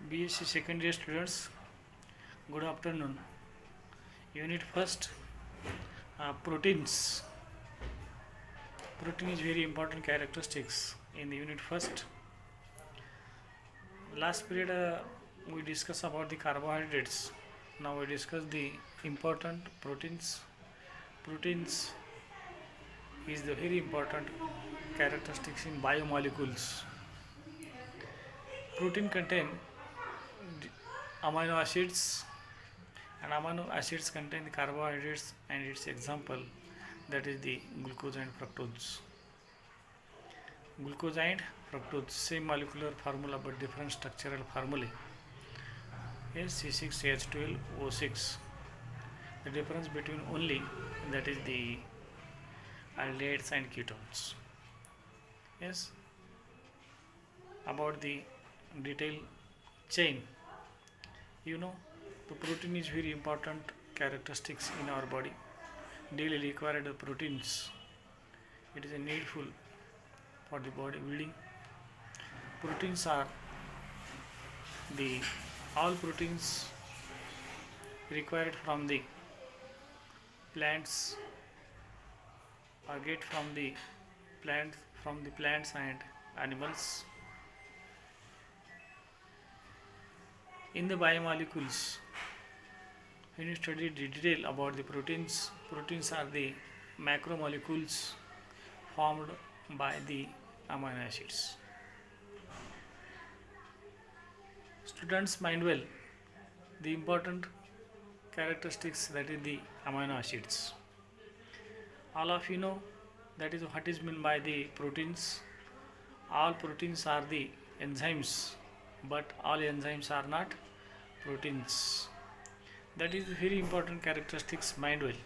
BSc second year students, good afternoon. Unit first, proteins. Protein is very important characteristics in the unit first. Last period we discussed about the carbohydrates. Now we discuss the important proteins. Proteins is the very important characteristics in biomolecules. Protein contain amino acids, and amino acids contain the carbohydrates and its example, that is the glucose and fructose. Glucose and fructose, same molecular formula but different structural formulae. Yes, C6H12O6. The difference between only, that is the aldehydes and ketones. Yes, about the detailed chain, you know, the protein is very important characteristics in our body. Daily required proteins, it is a needful for the body building. Proteins are the all proteins required from the plants or get from the plants and animals. In the biomolecules, when you study the detail about the proteins, proteins are the macromolecules formed by the amino acids. Students, mind well the important characteristics, that is the amino acids. All of you know that is what is meant by the proteins. All proteins are the enzymes, but all enzymes are not proteins. That is very important characteristics, mind well.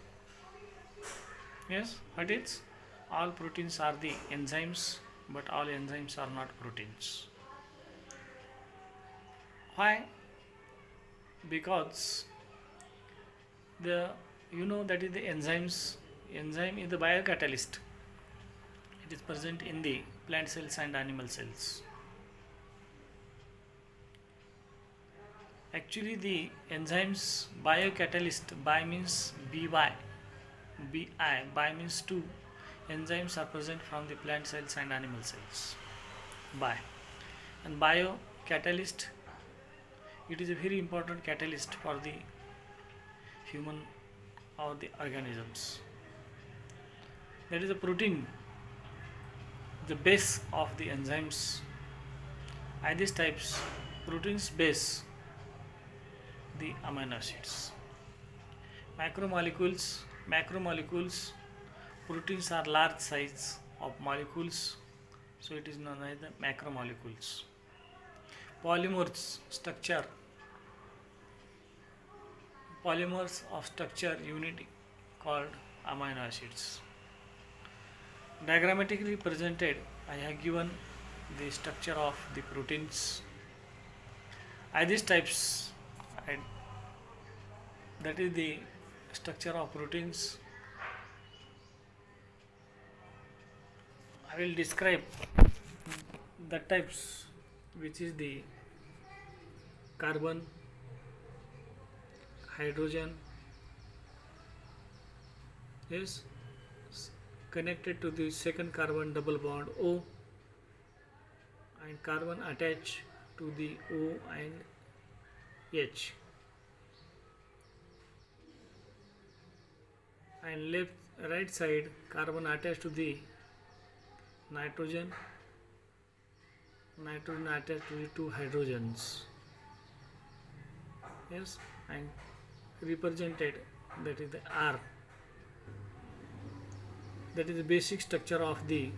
Yes, what is? All proteins are the enzymes, but all enzymes are not proteins. Why? Because that is the enzymes. Enzyme is the biocatalyst. It is present in the plant cells and animal cells. Actually, the enzymes biocatalyst, bi means by, bi means two. Enzymes are present from the plant cells and animal cells. Bi. And biocatalyst, it is a very important catalyst for the human or the organisms. That is the protein, the base of the enzymes. And these types, proteins base the amino acids. Macromolecules, proteins are large size of molecules, so it is known as the macromolecules. Polymers of structure unit called amino acids. Diagrammatically presented, I have given the structure of the proteins. These types, that is the structure of proteins. I will describe the types, which is the carbon, hydrogen, yes, connected to the second carbon double bond O, and carbon attached to the O and H, and right side carbon attached to the nitrogen attached to the two hydrogens, yes, and represented, that is the R, that is the basic structure of the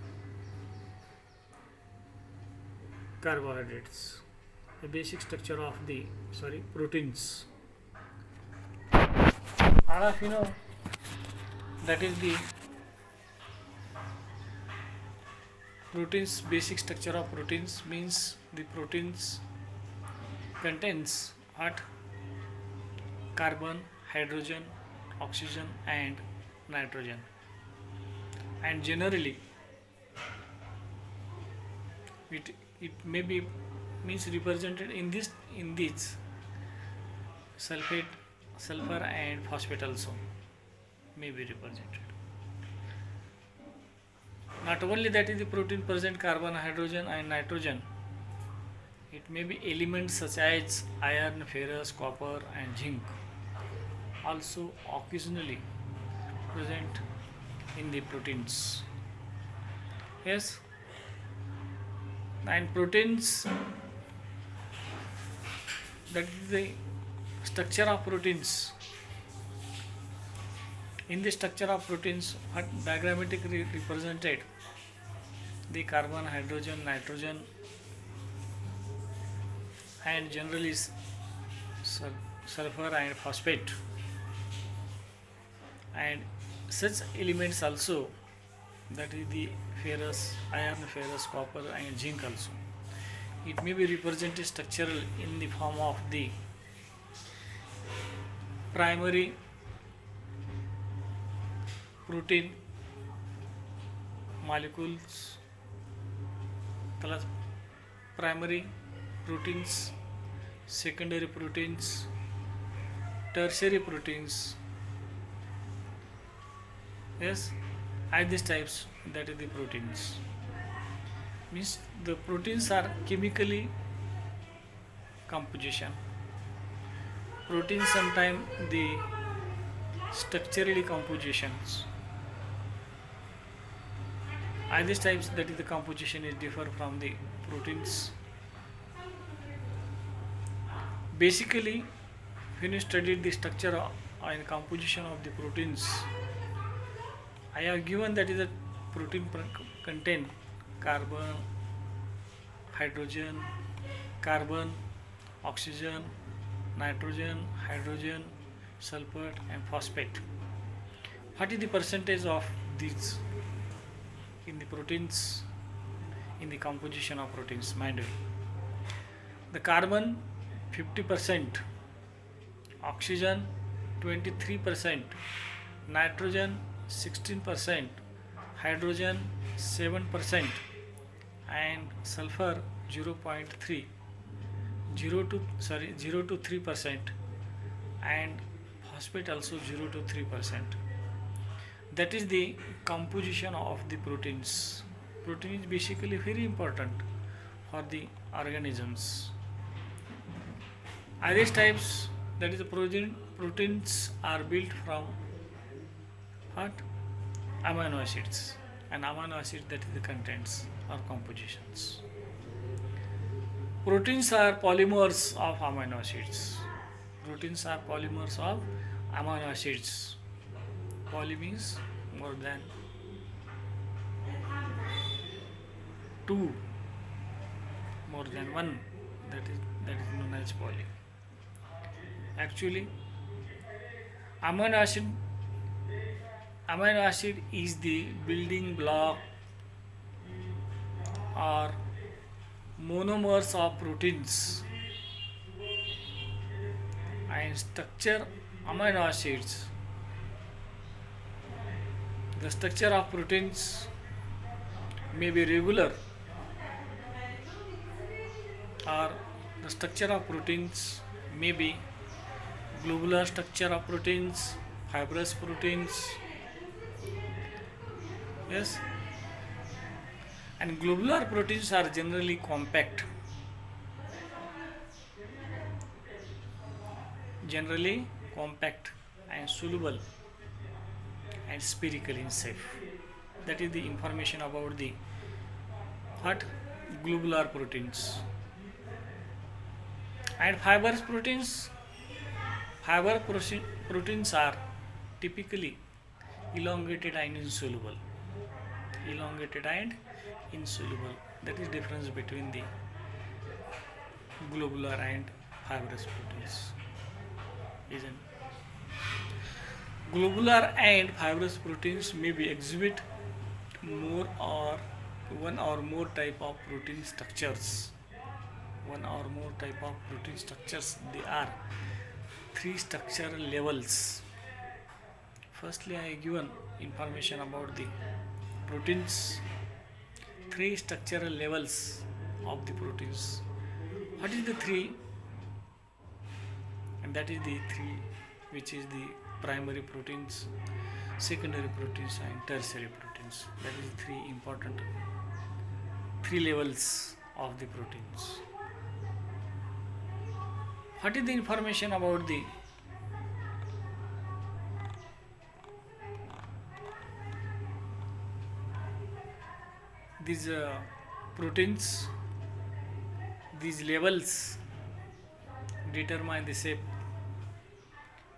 carbohydrates, the basic structure of the proteins. All of you know that is the proteins. Basic structure of proteins means the proteins contains what? Carbon, hydrogen, oxygen and nitrogen, and generally it may be means represented in this sulfate, sulfur and phosphate also may be represented. Not only that is the protein present carbon, hydrogen and nitrogen, it may be elements such as iron, ferrous, copper and zinc also occasionally present in the proteins. Yes, and proteins, that is the structure of proteins. In the structure of proteins, what diagrammatically represented the carbon, hydrogen, nitrogen and generally sulfur and phosphate, and such elements also, that is the ferrous, iron, ferrous, copper and zinc also. It may be represented structural in the form of the primary protein molecules, plus primary proteins, secondary proteins, tertiary proteins. Yes, and these types, that is the proteins. Means the proteins are chemically composition. Proteins sometimes the structurally compositions. And these types, that is the composition is differ from the proteins. Basically, when you studied the structure and composition of the proteins, I have given that is a protein contain carbon, hydrogen, carbon, oxygen, nitrogen, hydrogen, sulfur and phosphate. What is the percentage of these in the proteins, in the composition of proteins? Mind you, the carbon 50%, oxygen 23%, nitrogen 16%, hydrogen 7% and sulfur 0.3, 0 to 3% and phosphate also 0 to 3%. That is the composition of the proteins. Protein is basically very important for the organisms. These types, that is the proteins are built from what? Amino acids, and amino acid, that is the contents or compositions. Proteins are polymers of amino acids. Proteins are polymers of amino acids. Poly means more than two, more than one. That is known as poly. Actually, amino acid is the building block or monomers of proteins, and structure amino acids. The structure of proteins may be regular, or the structure of proteins may be globular structure of proteins, fibrous proteins. Yes, and globular proteins are generally compact, and soluble and spherical in shape. That is the information about the what? Globular proteins. And fibrous proteins, proteins are typically elongated and insoluble. That is difference between the globular and fibrous proteins. Isn't? Globular and fibrous proteins may be exhibit more or one or more type of protein structures. They are three structural levels. Firstly, I have given information about the proteins, three structural levels of the proteins. What is the three? And that is the three, which is the primary proteins, secondary proteins, and tertiary proteins. That is three important, three levels of the proteins. What is the information about the these proteins? These levels determine the shape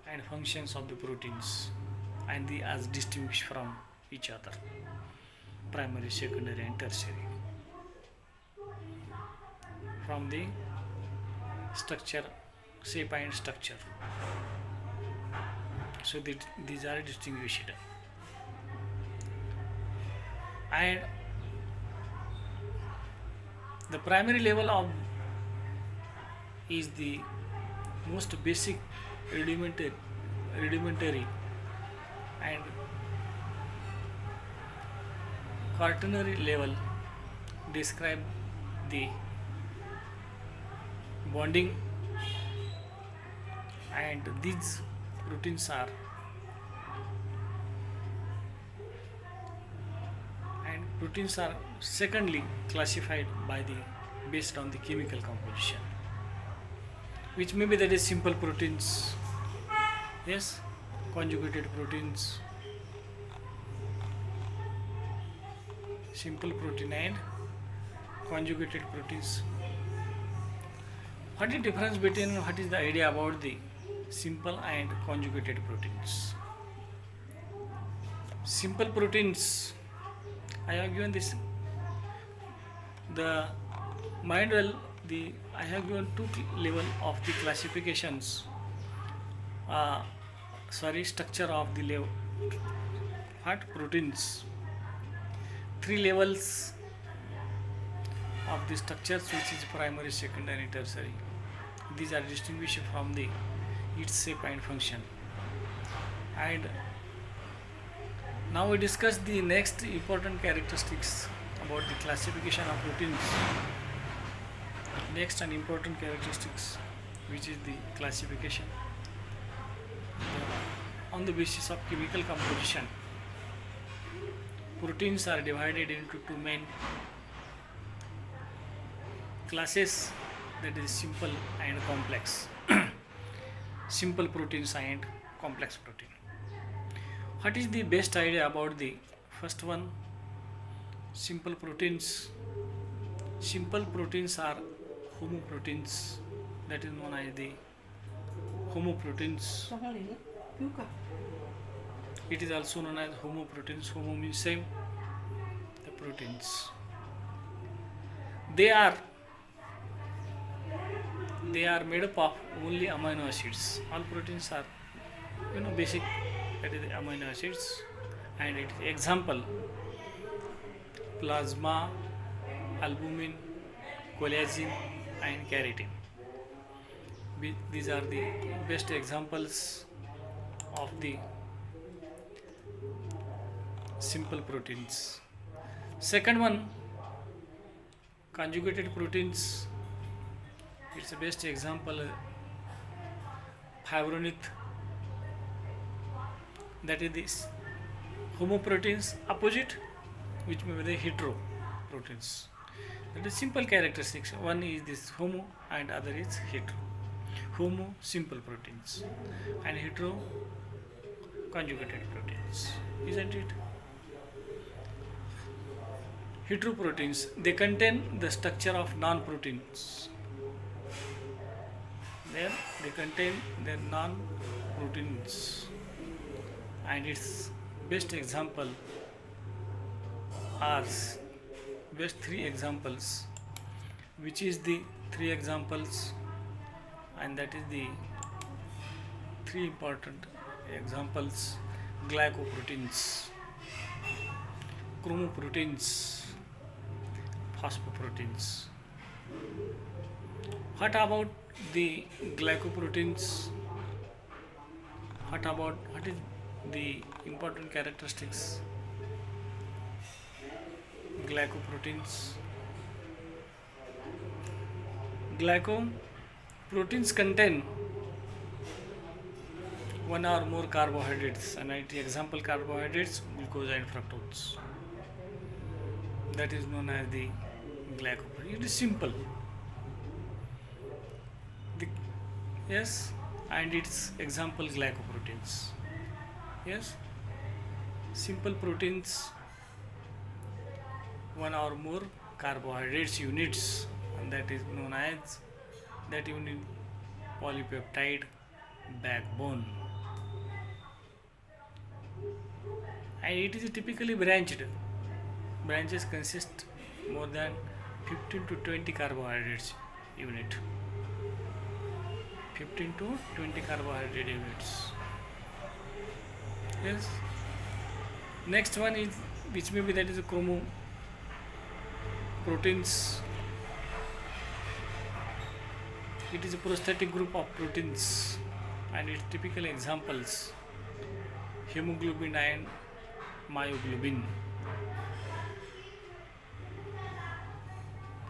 and functions of the proteins, and the as distinguished from each other, primary, secondary, and tertiary, from the structure, shape and structure. So these are distinguished. And the primary level of is the most basic, rudimentary and quaternary level describe the bonding, and these proteins are secondly classified by the based on the chemical composition, which may be that is simple proteins, yes, conjugated proteins, simple protein and conjugated proteins. What is the difference between, what is the idea about the simple and conjugated proteins? Simple proteins, I have given this, the mind well, I have given two level of the classifications, structure of the level, proteins, three levels of the structures, which is primary, secondary, tertiary. These are distinguished from the its shape and function. And now we discuss the next important characteristics about the classification of proteins. Next and important characteristics, which is the classification on the basis of chemical composition. Proteins are divided into two main classes, that is simple and complex. Simple proteins and complex protein. What is the best idea about the first one? Simple proteins. Simple proteins are homoproteins, that is known as the homoproteins. It is also known as homoproteins. Homo means same, the proteins. They are made up of only amino acids. All proteins are, basic, that is the amino acids. And it is example: plasma, albumin, collagen, and keratin. These are the best examples of the simple proteins. Second one, conjugated proteins. It's the best example, fibronate, that is this homoproteins opposite, which may be the heteroproteins. That is simple characteristics. One is this homo and other is hetero. Homo, simple proteins, and hetero, conjugated proteins, isn't it? Heteroproteins, they contain the structure of non-proteins. There they contain their non-proteins, and its best example are best three examples, which is the three examples, and that is the three important examples: glycoproteins, chromoproteins, phosphoproteins. What about the glycoproteins? What is the important characteristics? Glycoproteins. Proteins contain one or more carbohydrates, and the example carbohydrates glucose and fructose. That is known as the glycoprotein. It is simple. The, yes, and its example glycoproteins. Yes, simple proteins, one or more carbohydrates units, and that is known as that unit polypeptide backbone. And it is typically branched. Branches consist more than 15 to 20 carbohydrates unit. 15 to 20 carbohydrate units. Yes. Next one is, which may be, that is a chromo proteins. It is a prosthetic group of proteins, and its typical examples hemoglobin and myoglobin.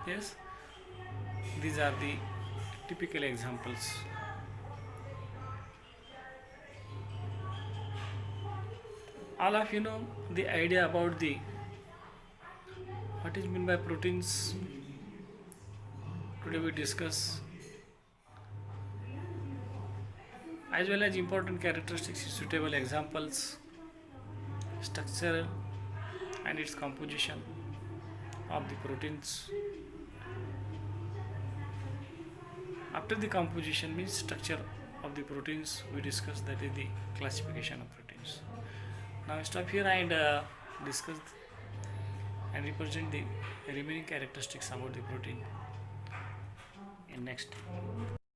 Yes, these are the typical examples. All of you know the idea about the what is meant by proteins. Today we discuss, as well as important characteristics, suitable examples, structure and its composition of the proteins. After the composition means structure of the proteins, we discuss, that is the classification of proteins. Now stop here and discuss and represent the remaining characteristics about the protein in next.